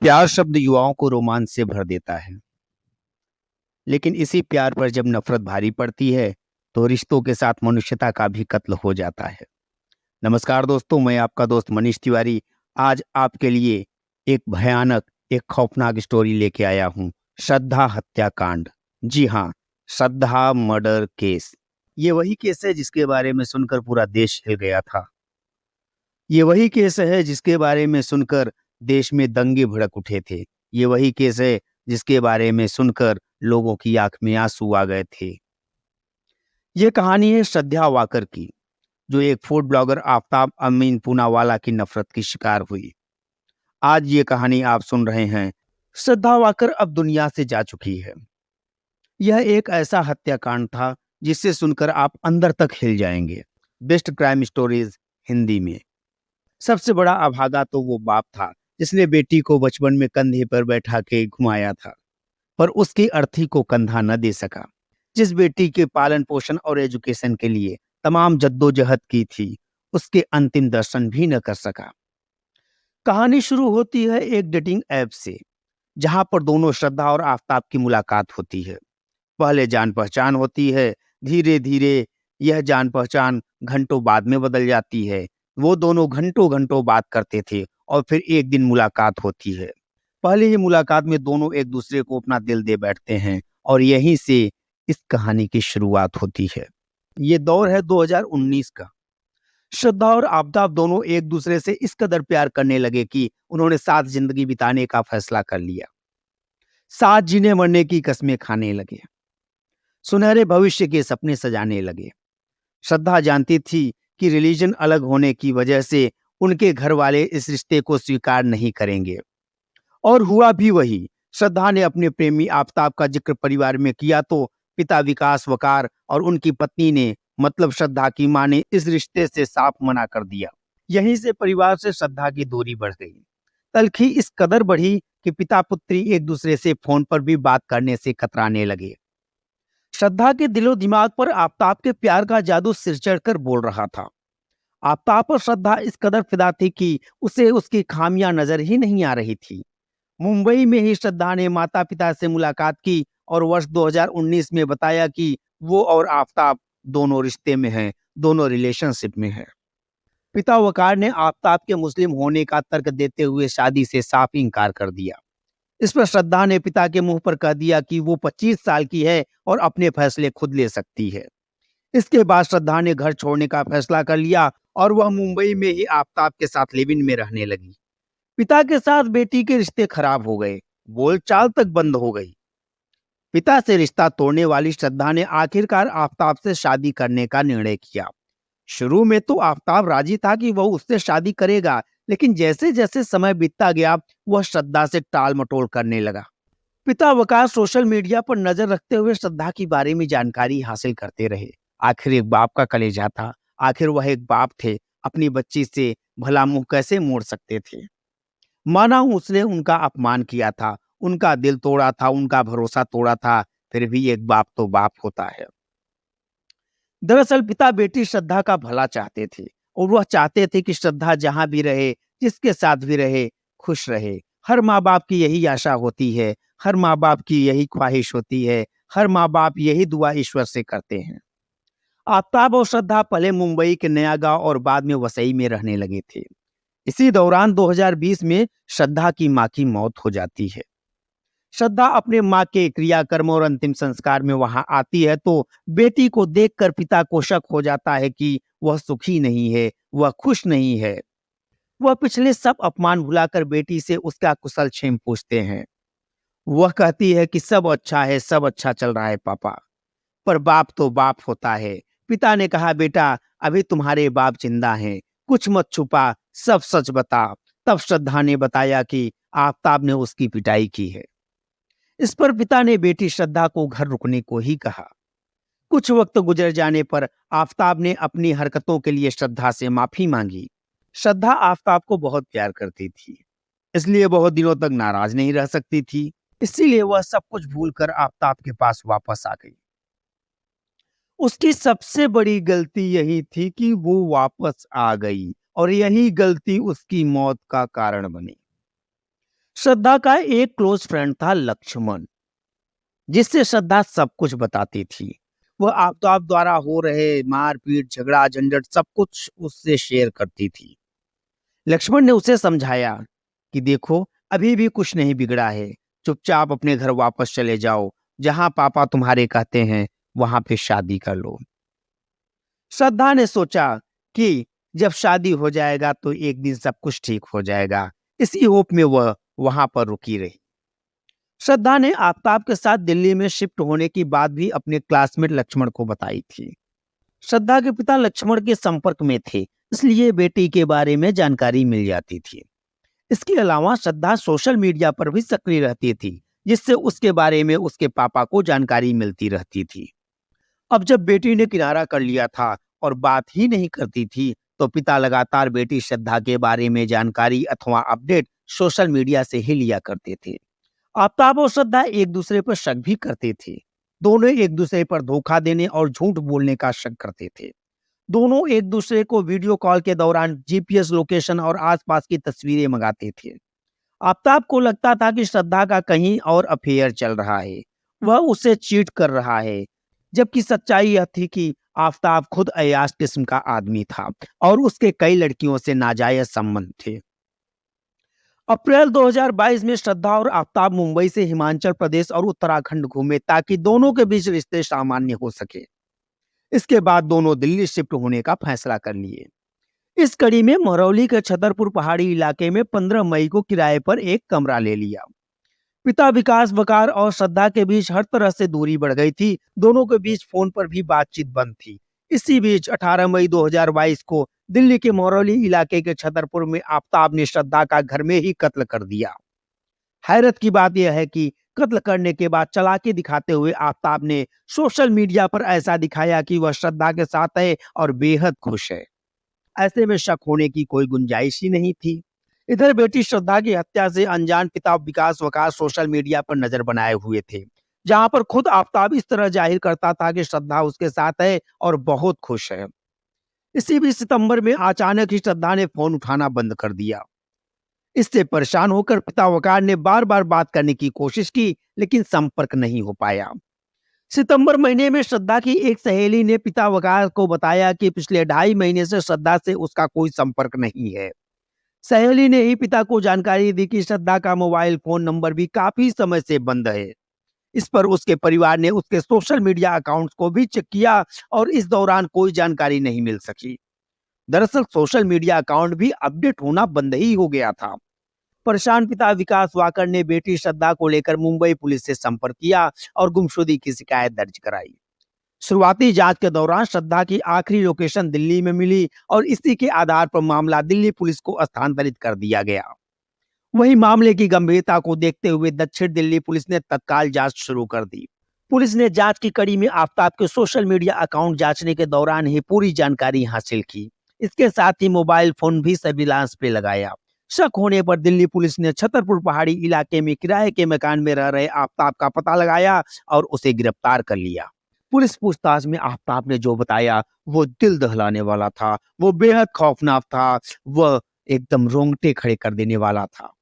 प्यार शब्द युवाओं को रोमांच से भर देता है, लेकिन इसी प्यार पर जब नफरत भारी पड़ती है, तो रिश्तों के साथ मनुष्यता का भी कत्ल हो जाता है। नमस्कार दोस्तों, मैं आपका दोस्त मनीष तिवारी आज आपके लिए एक भयानक, एक खौफनाक स्टोरी लेके आया हूँ। श्रद्धा हत्याकांड। जी हाँ, श्रद्धा मर्डर केस। ये वही केस है जिसके बारे में सुनकर पूरा देश हिल गया था। ये वही केस है जिसके बारे में सुनकर देश में दंगे भड़क उठे थे। ये वही केस है जिसके बारे में सुनकर लोगों की आंख में आंसू आ गए थे। ये कहानी है श्रद्धा वाकर की, जो एक फूड ब्लॉगर आफताब अमीन पूनावाला की नफरत की शिकार हुई। आज ये कहानी आप सुन रहे हैं। श्रद्धा वाकर अब दुनिया से जा चुकी है। यह एक ऐसा हत्याकांड था जिससे सुनकर आप अंदर तक हिल जाएंगे। बेस्ट क्राइम स्टोरीज हिंदी में। सबसे बड़ा अभागा तो वो बाप था जिसने बेटी को बचपन में कंधे पर बैठा के घुमाया था, पर उसकी अर्थी को कंधा न दे सका। जिस बेटी के पालन पोषण और एजुकेशन के लिए तमाम जद्दोजहद की थी, उसके अंतिम दर्शन भी न कर सका। कहानी शुरू होती है एक डेटिंग ऐप से, जहां पर दोनों श्रद्धा और आफताब की मुलाकात होती है। पहले जान पहचान होती है, धीरे धीरे यह जान पहचान घंटों बाद में बदल जाती है। वो दोनों घंटों घंटों बात करते थे और फिर एक दिन मुलाकात होती है। पहले ही मुलाकात में दोनों एक दूसरे को अपना दिल दे बैठते हैं और यहीं से इस कहानी की शुरुआत होती है। ये दौर है 2019 का। श्रद्धा और आफताब दोनों एक दूसरे से इस कदर प्यार करने लगे कि उन्होंने साथ जिंदगी बिताने का फैसला कर लिया। साथ जीने मरने की कस्में खाने लगे, सुनहरे भविष्य के सपने सजाने लगे। श्रद्धा जानती थी कि रिलीजन अलग होने की वजह से उनके घर वाले इस रिश्ते को स्वीकार नहीं करेंगे, और हुआ भी वही। श्रद्धा ने अपने प्रेमी आफताब का जिक्र परिवार में किया तो पिता विकास वकार और उनकी पत्नी ने, मतलब श्रद्धा की मां ने, इस रिश्ते से साफ मना कर दिया। यहीं से परिवार से श्रद्धा की दूरी बढ़ गई। तल्खी इस कदर बढ़ी कि पिता पुत्री एक दूसरे से फोन पर भी बात करने से कतराने लगे। श्रद्धा के दिलो दिमाग पर आफताब के प्यार का जादू सिर चढ़कर बोल रहा था। आफताब पर श्रद्धा इस कदर फिदा थी कि उसे उसकी खामियां नजर ही नहीं आ रही थी। मुंबई में ही श्रद्धा ने माता पिता से मुलाकात की और वर्ष 2019 में बताया कि वो और आफताब दोनों रिश्ते में हैं, दोनों रिलेशनशिप में हैं। पिता वकार ने आफताब के मुस्लिम होने का तर्क देते हुए शादी से साफ इनकार कर दिया। इस पर श्रद्धा ने पिता के मुंह पर कह दिया कि वो 25 साल की है और अपने फैसले खुद ले सकती है। इसके बाद श्रद्धा ने घर छोड़ने का फैसला कर लिया और वह मुंबई में ही आफताब के साथ लिव इन में रहने लगी। पिता के साथ बेटी के रिश्ते खराब हो गए, बोलचाल तक बंद हो गई। पिता से रिश्ता तोड़ने वाली श्रद्धा ने आखिरकार आफताब से शादी करने का निर्णय किया। शुरू में तो आफताब राजी था कि वह उससे शादी करेगा, लेकिन जैसे जैसे समय बीतता गया, वह श्रद्धा से टाल मटोल करने लगा। पिता वकार सोशल मीडिया पर नजर रखते हुए श्रद्धा के बारे में जानकारी हासिल करते रहे। आखिर एक बाप का कलेजा था, आखिर वह एक बाप थे, अपनी बच्ची से भला मुंह कैसे मोड़ सकते थे। माना उसने उनका अपमान किया था, उनका दिल तोड़ा था, उनका भरोसा तोड़ा था, फिर भी एक बाप तो बाप होता है। दरअसल पिता बेटी श्रद्धा का भला चाहते थे और वह चाहते थे कि श्रद्धा जहां भी रहे, जिसके साथ भी रहे, खुश रहे। हर माँ बाप की यही आशा होती है, हर माँ बाप की यही ख्वाहिश होती है, हर माँ बाप यही दुआ ईश्वर से करते हैं। आफताब और श्रद्धा पहले मुंबई के नया गांव और बाद में वसई में रहने लगे थे। इसी दौरान 2020 में श्रद्धा की मां की मौत हो जाती है। श्रद्धा अपने मां के क्रियाकर्म और अंतिम संस्कार में वहां आती है तो बेटी को देखकर पिता को शक हो जाता है कि वह सुखी नहीं है, वह खुश नहीं है। वह पिछले सब अपमान भुलाकर बेटी से उसका कुशल क्षेम पूछते हैं। वह कहती है कि सब अच्छा है, सब अच्छा चल रहा है पापा। पर बाप तो बाप होता है। पिता ने कहा, बेटा अभी तुम्हारे बाप जिंदा हैं, कुछ मत छुपा, सब सच बता। तब श्रद्धा ने बताया कि आफताब ने उसकी पिटाई की है। इस पर पिता ने बेटी श्रद्धा को घर रुकने को ही कहा। कुछ वक्त गुजर जाने पर आफताब ने अपनी हरकतों के लिए श्रद्धा से माफी मांगी। श्रद्धा आफताब को बहुत प्यार करती थी, इसलिए बहुत दिनों तक नाराज नहीं रह सकती थी। इसीलिए वह सब कुछ भूलकर आफताब के पास वापस आ गई। उसकी सबसे बड़ी गलती यही थी कि वो वापस आ गई और यही गलती उसकी मौत का कारण बनी। श्रद्धा का एक क्लोज फ्रेंड था लक्ष्मण, जिससे श्रद्धा सब कुछ बताती थी। वह आफ्ताब द्वारा हो रहे मारपीट, झगड़ा, झंझट सब कुछ उससे शेयर करती थी। लक्ष्मण ने उसे समझाया कि देखो, अभी भी कुछ नहीं बिगड़ा है, चुपचाप अपने घर वापस चले जाओ, जहां पापा तुम्हारे कहते हैं वहां पे शादी कर लो। श्रद्धा ने सोचा कि जब शादी हो जाएगा तो एक दिन सब कुछ ठीक हो जाएगा। इसी होप में वह वहां पर रुकी रही। श्रद्धा ने आफ्ताब के साथ दिल्ली में शिफ्ट होने की बात भी अपने क्लासमेट लक्ष्मण को बताई थी। श्रद्धा के पिता लक्ष्मण के संपर्क में थे, इसलिए बेटी के बारे में जानकारी मिल जाती थी। इसके अलावा श्रद्धा सोशल मीडिया पर भी सक्रिय रहती थी, जिससे उसके बारे में उसके पापा को जानकारी मिलती रहती थी। अब जब बेटी ने किनारा कर लिया था और बात ही नहीं करती थी, तो पिता लगातार बेटी श्रद्धा के बारे में जानकारी अथवा अपडेट सोशल मीडिया से ही लिया करते थे। आफ्ताब और श्रद्धा एक दूसरे पर शक भी करते थे। दोनों एक दूसरे पर धोखा देने और झूठ बोलने का शक करते थे। दोनों एक दूसरे को वीडियो कॉल के दौरान जीपीएस लोकेशन और आसपास की तस्वीरें मंगाते थे। आफ्ताब को लगता था कि श्रद्धा का कहीं और अफेयर चल रहा है, वह उसे चीट कर रहा है, जबकि सच्चाई यह थी कि आफ्ताब खुद अय्याश किस्म का आदमी था और उसके कई लड़कियों से नाजायज संबंध थे। अप्रैल 2022 में श्रद्धा और आफ्ताब मुंबई से हिमाचल प्रदेश और उत्तराखंड घूमे ताकि दोनों के बीच रिश्ते सामान्य हो सके। इसके बाद दोनों दिल्ली शिफ्ट होने का फैसला कर लिए। इस कड़ी में महरौली के छतरपुर पहाड़ी इलाके में 15 मई को किराए पर एक कमरा ले लिया। पिता विकास बकार और श्रद्धा के बीच हर तरह से दूरी बढ़ गई थी। दोनों के बीच फोन पर भी बातचीत बंद थी। इसी बीच 18 मई 2022 को दिल्ली के महरौली इलाके के छतरपुर में आफ्ताब ने श्रद्धा का घर में ही कत्ल कर दिया। हैरत की बात यह है कि कत्ल करने के बाद चालाकी दिखाते हुए आफ्ताब ने सोशल मीडिया पर ऐसा दिखाया कि वह श्रद्धा के साथ है और बेहद खुश है। ऐसे में शक होने की कोई गुंजाइश ही नहीं थी। इधर बेटी श्रद्धा की हत्या से अनजान पिता विकास वकार सोशल मीडिया पर नजर बनाए हुए थे, जहां पर खुद आफ्ताब इस तरह जाहिर करता था कि श्रद्धा उसके साथ है और बहुत खुश है। इसी बीच सितंबर में अचानक ही श्रद्धा ने फोन उठाना बंद कर दिया। इससे परेशान होकर पिता वकार ने बार बार बात करने की कोशिश की, लेकिन संपर्क नहीं हो पाया। सितंबर महीने में श्रद्धा की एक सहेली ने पिता वकार को बताया कि पिछले 2.5 महीने से श्रद्धा से उसका कोई संपर्क नहीं है। सहेली ने ही पिता को जानकारी दी कि श्रद्धा का मोबाइल फोन नंबर भी काफी समय से बंद है। इस पर उसके परिवार ने उसके सोशल मीडिया अकाउंट्स को भी चेक किया और इस दौरान कोई जानकारी नहीं मिल सकी। दरअसल सोशल मीडिया अकाउंट भी अपडेट होना बंद ही हो गया था। परेशान पिता विकास वाकर ने बेटी श्रद्धा को लेकर मुंबई पुलिस से संपर्क किया और गुमशुदगी की शिकायत दर्ज कराई। शुरुआती जांच के दौरान श्रद्धा की आखिरी लोकेशन दिल्ली में मिली और इसी के आधार पर मामला दिल्ली पुलिस को हस्तांतरित कर दिया गया। वहीं मामले की गंभीरता को देखते हुए दक्षिण दिल्ली पुलिस ने तत्काल जांच शुरू कर दी। पुलिस ने जांच की कड़ी में आफ्ताब के सोशल मीडिया अकाउंट जांचने के दौरान ही पूरी जानकारी हासिल की। इसके साथ ही मोबाइल फोन भी सर्विलांस पे लगाया। शक होने पर दिल्ली पुलिस ने छतरपुर पहाड़ी इलाके में किराए के मकान में रह रहे आफ्ताब का पता लगाया और उसे गिरफ्तार कर लिया। पुलिस पूछताछ में आफ्ताब ने जो बताया वो दिल दहलाने वाला था, वो बेहद खौफनाक था, वह एकदम रोंगटे खड़े कर देने वाला था।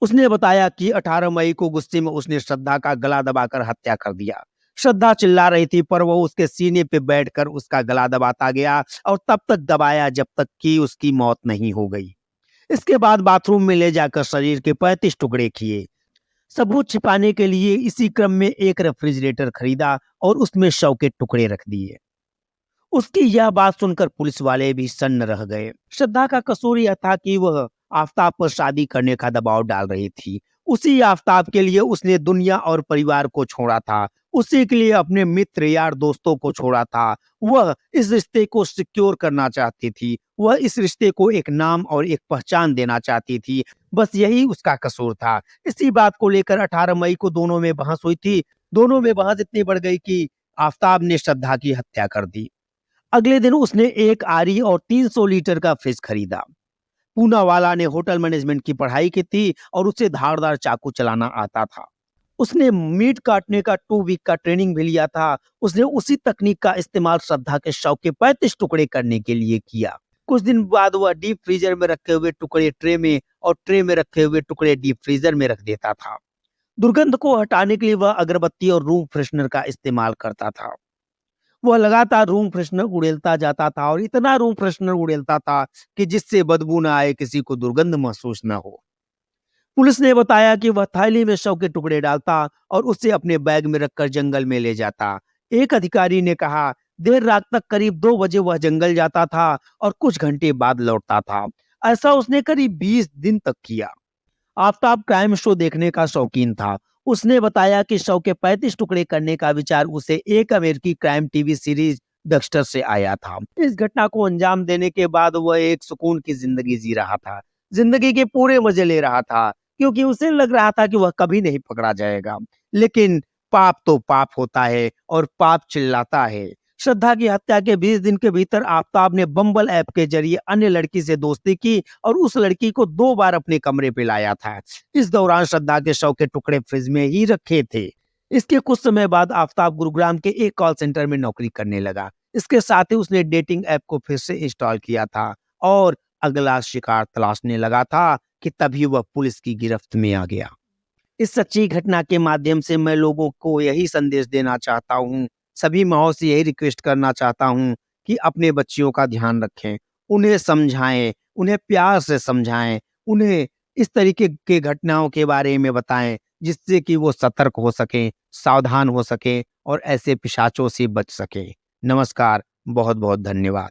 उसने बताया कि 18 मई को गुस्से में उसने श्रद्धा का गला दबाकर हत्या कर दिया। श्रद्धा चिल्ला रही थी पर वो उसके सीने पे बैठकर उसका गला दबाता गया और तब तक दबाया जब तक कि उसकी मौत नहीं हो गई। इसके बाद बाथरूम में ले जाकर शरीर के 35 टुकड़े किए। सबूत छिपाने के लिए इसी क्रम में एक रेफ्रिजरेटर खरीदा और उसमें शव के टुकड़े रख दिए। उसकी यह बात सुनकर पुलिस वाले भी सन्न रह गए। श्रद्धा का कसूर यह था कि वह आफ्ताब पर शादी करने का दबाव डाल रही थी। उसी आफ्ताब के लिए उसने दुनिया और परिवार को छोड़ा था। उसी के लिए अपने मित्र यार दोस्तों को छोड़ा था। वह इस रिश्ते को सिक्योर करना चाहती थी। वह इस रिश्ते को एक नाम और एक पहचान देना चाहती थी। बस यही उसका कसूर था। इसी बात को लेकर 18 मई को दोनों में बहस हुई थी। दोनों में बहस इतनी बढ़ गई कि आफ्ताब ने श्रद्धा की हत्या कर दी। अगले दिन उसने एक आरी और 300 लीटर का फ्रिज खरीदा। पूनावाला ने होटल मैनेजमेंट की पढ़ाई की थी और उसे धारदार चाकू चलाना आता था। उसने मीट काटने का 2 वीक का ट्रेनिंग भी लिया था। उसने उसी तकनीक का इस्तेमाल श्रद्धा के शव के 35 टुकड़े करने के लिए किया। कुछ दिन बाद वह डीप फ्रीजर में रखे हुए टुकड़े ट्रे में और ट्रे में रखे हुए टुकड़े डीप फ्रीजर में रख देता था। दुर्गंध को हटाने के लिए वह अगरबत्ती और रूम फ्रेशनर का इस्तेमाल करता था। वह लगातार रूम फ्रेशनर उड़ेलता जाता था और इतना रूम फ्रेशनर उड़ेलता था कि जिससे बदबू न आए, किसी को दुर्गंध महसूस न हो। पुलिस ने बताया कि वह थैली में शव के टुकड़े डालता और उसे अपने बैग में रखकर जंगल में ले जाता। एक अधिकारी ने कहा, देर रात तक करीब 2 बजे वह जंगल जाता था और कुछ घंटे बाद लौटता था। ऐसा उसने करीब 20 दिन तक किया। आफताब क्राइम शो देखने का शौकीन था। उसने बताया कि शव के 35 टुकड़े करने का विचार उसे एक अमेरिकी क्राइम टीवी सीरीज डेक्स्टर से आया था। इस घटना को अंजाम देने के बाद वह एक सुकून की जिंदगी जी रहा था। जिंदगी के पूरे मजे ले रहा था, क्योंकि उसे लग रहा था कि वह कभी नहीं पकड़ा जाएगा। लेकिन पाप तो पाप होता है और पाप चिल्लाता है। श्रद्धा की हत्या के 20 दिन के भीतर आफताब ने बम्बल ऐप के जरिए अन्य लड़की से दोस्ती की और उस लड़की को 2 बार अपने कमरे पे लाया था। इस दौरान श्रद्धा के शव के टुकड़े फ्रिज में ही रखे थे। इसके कुछ समय बाद आफताब गुरुग्राम के एक कॉल सेंटर में नौकरी करने लगा। इसके साथ ही उसने डेटिंग ऐप को फिर से इंस्टॉल किया था और अगला शिकार तलाशने लगा था कि तभी वह पुलिस की गिरफ्त में आ गया। इस सच्ची घटना के माध्यम से मैं लोगों को यही संदेश देना चाहता हूँ, सभी माँओं से यही रिक्वेस्ट करना चाहता हूँ कि अपने बच्चियों का ध्यान रखें, उन्हें समझाएँ, उन्हें प्यार से समझाएँ, उन्हें इस तरीके के घटनाओं के बारे में बताएँ, जिससे कि वो सतर्क हो सकें, सावधान हो सकें और ऐसे पिशाचों से बच सकें। नमस्कार, बहुत-बहुत धन्यवाद।